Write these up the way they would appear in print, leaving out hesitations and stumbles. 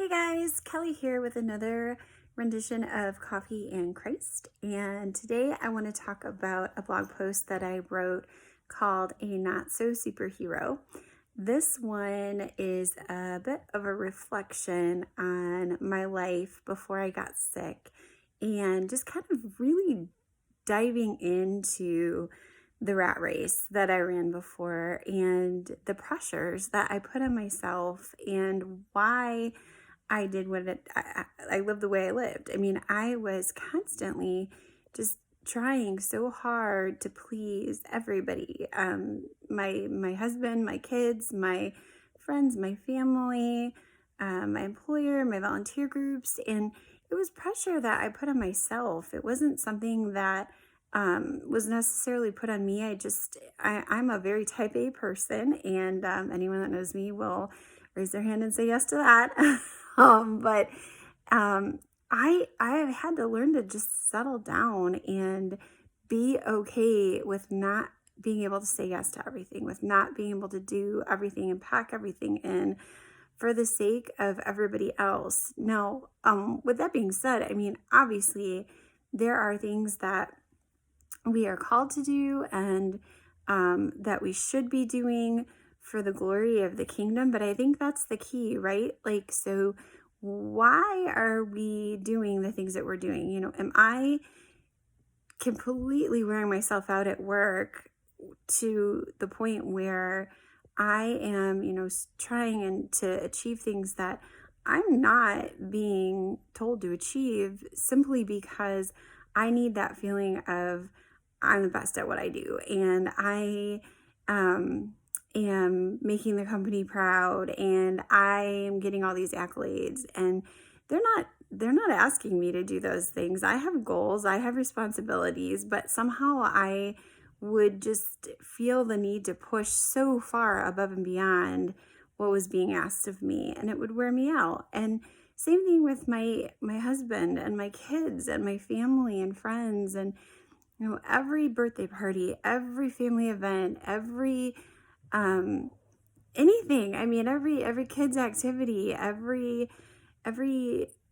Hey guys, Kelly here with another rendition of Coffee and Christ. And today I want to talk about a blog post that I wrote called A Not So Superhero. This one is a bit of a reflection on my life before I got sick and just kind of really diving into the rat race that I ran before and the pressures that I put on myself and why I did I lived the way I lived. I mean, I was constantly just trying so hard to please everybody. My husband, my kids, my friends, my family, my employer, my volunteer groups, and it was pressure that I put on myself. It wasn't something that was necessarily put on me. I'm a very type A person, and anyone that knows me will raise their hand and say yes to that. But I had to learn to just settle down and be okay with not being able to say yes to everything, with not being able to do everything and pack everything in for the sake of everybody else. Now, with that being said, I mean, obviously there are things that we are called to do and that we should be doing for the glory of the kingdom. But I think that's the key, right? Like, so why are we doing the things that we're doing? You know, am I completely wearing myself out at work to the point where I am, trying to achieve things that I'm not being told to achieve simply because I need that feeling of I'm the best at what I do and I am making the company proud and I am getting all these accolades, and they're not asking me to do those things. I have goals, I have responsibilities, but somehow I would just feel the need to push so far above and beyond what was being asked of me, and it would wear me out. And same thing with my husband and my kids and my family and friends, and every birthday party, every family event, every anything. I mean, every kid's activity, every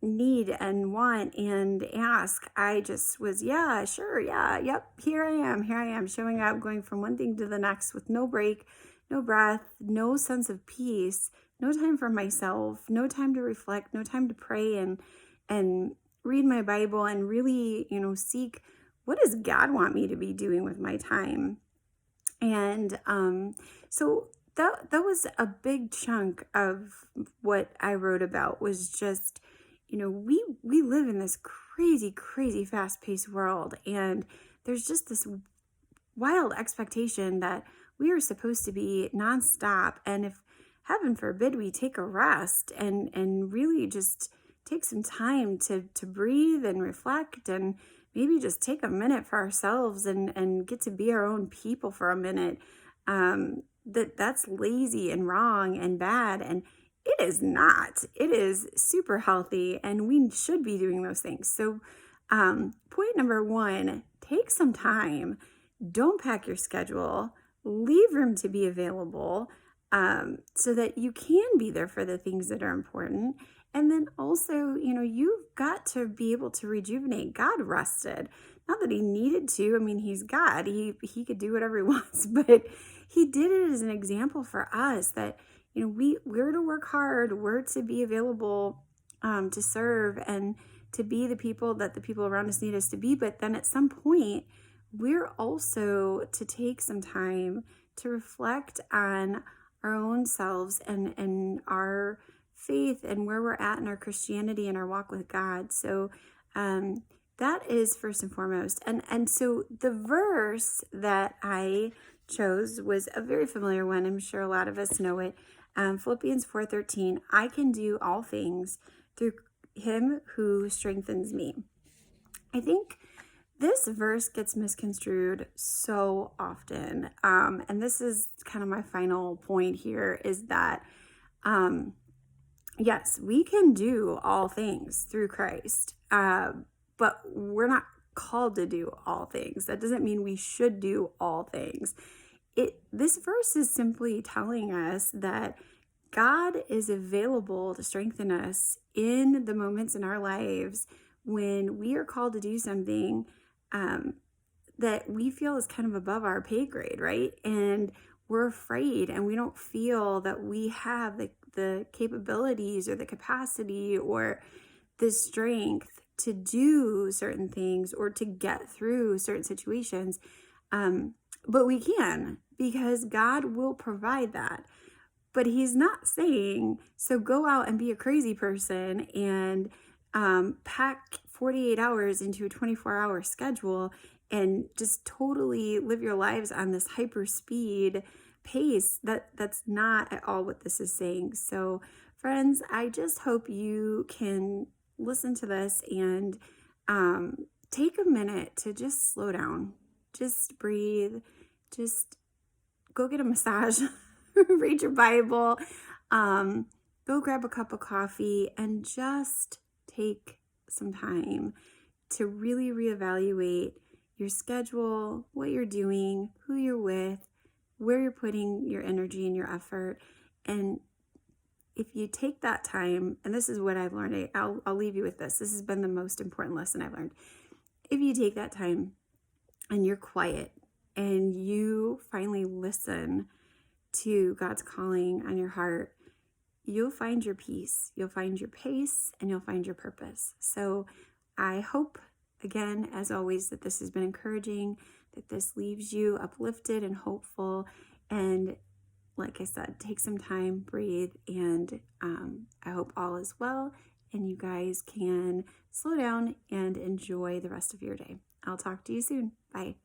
need and want and ask. I just was, yeah, sure, yeah, yep, here I am, showing up, going from one thing to the next with no break, no breath, no sense of peace, no time for myself, no time to reflect, no time to pray and read my Bible and really, seek what does God want me to be doing with my time. And so that was a big chunk of what I wrote about, was just, we live in this crazy fast-paced world, and there's just this wild expectation that we are supposed to be nonstop. And if heaven forbid we take a rest and really just take some time to breathe and reflect and maybe just take a minute for ourselves and get to be our own people for a minute, that's lazy and wrong and bad. And it is not. It is super healthy, and we should be doing those things. So point number one, take some time. Don't pack your schedule. Leave room to be available so that you can be there for the things that are important. And then also, you've got to be able to rejuvenate. God rested. Not that he needed to. I mean, he's God. He could do whatever he wants, but he did it as an example for us that, we're to work hard. We're to be available to serve and to be the people that the people around us need us to be. But then at some point, we're also to take some time to reflect on our own selves and our faith and where we're at in our Christianity and our walk with God. So that is first and foremost. And so the verse that I chose was a very familiar one. I'm sure a lot of us know it. Philippians 4:13, I can do all things through him who strengthens me. I think this verse gets misconstrued so often. And this is kind of my final point here, is that yes, we can do all things through Christ, but we're not called to do all things. That doesn't mean we should do all things. This verse is simply telling us that God is available to strengthen us in the moments in our lives when we are called to do something that we feel is kind of above our pay grade, right? And we're afraid and we don't feel that we have the capabilities or the capacity or the strength to do certain things or to get through certain situations. But we can, because God will provide that. But he's not saying, so go out and be a crazy person and pack 48 hours into a 24-hour schedule and just totally live your lives on this hyper speed pace. That's not at all what this is saying. So friends, I just hope you can listen to this and take a minute to just slow down, just breathe, just go get a massage, read your Bible, go grab a cup of coffee, and just take some time to really reevaluate your schedule, what you're doing, who you're with, where you're putting your energy and your effort. And if you take that time, and this is what I've learned, I'll leave you with this. This has been the most important lesson I've learned. If you take that time and you're quiet and you finally listen to God's calling on your heart, you'll find your peace, you'll find your pace, and you'll find your purpose. So I hope, again, as always, that this has been encouraging, that this leaves you uplifted and hopeful. And like I said, take some time, breathe, and I hope all is well and you guys can slow down and enjoy the rest of your day. I'll talk to you soon. Bye.